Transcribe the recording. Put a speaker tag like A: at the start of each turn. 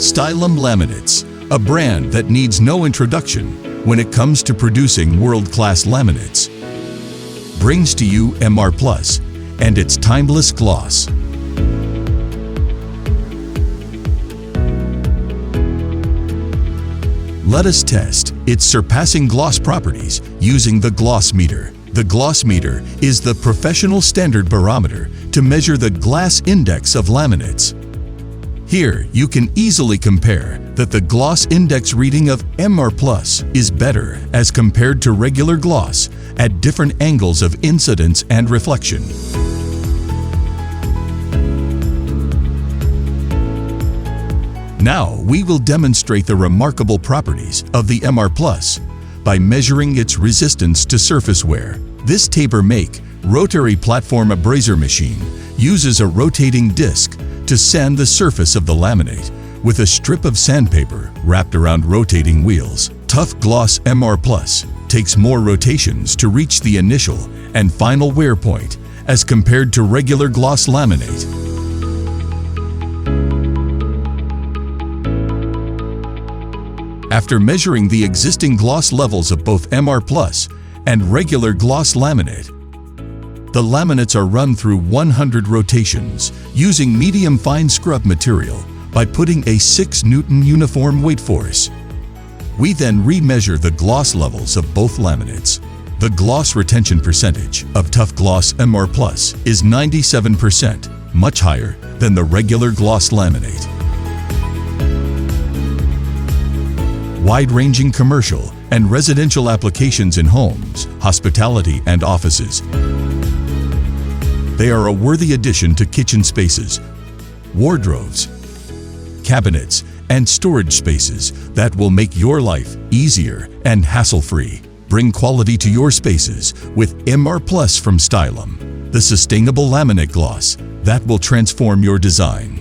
A: Stylam Laminates, a brand that needs no introduction when it comes to producing world-class laminates, brings to you MR Plus and its timeless gloss. Let us test its surpassing gloss properties using the gloss meter. The gloss meter is the professional standard barometer to measure the glass index of laminates. Here, you can easily compare that the gloss index reading of MR Plus is better as compared to regular gloss at different angles of incidence and reflection. Now, we will demonstrate the remarkable properties of the MR Plus by measuring its resistance to surface wear. This taper-make rotary platform abrasive machine uses a rotating disc to sand the surface of the laminate with a strip of sandpaper wrapped around rotating wheels. Tough Gloss MR Plus takes more rotations to reach the initial and final wear point as compared to regular gloss laminate. After measuring the existing gloss levels of both MR Plus and regular gloss laminate, the laminates are run through 100 rotations using medium fine scrub material by putting a 6 Newton uniform weight force. We then remeasure the gloss levels of both laminates. The gloss retention percentage of Tough Gloss MR Plus is 97%, much higher than the regular gloss laminate. Wide-ranging commercial and residential applications in homes, hospitality, and offices. They are a worthy addition to kitchen spaces, wardrobes, cabinets, and storage spaces that will make your life easier and hassle-free. Bring quality to your spaces with MR Plus from Stylam, the sustainable laminate gloss that will transform your design.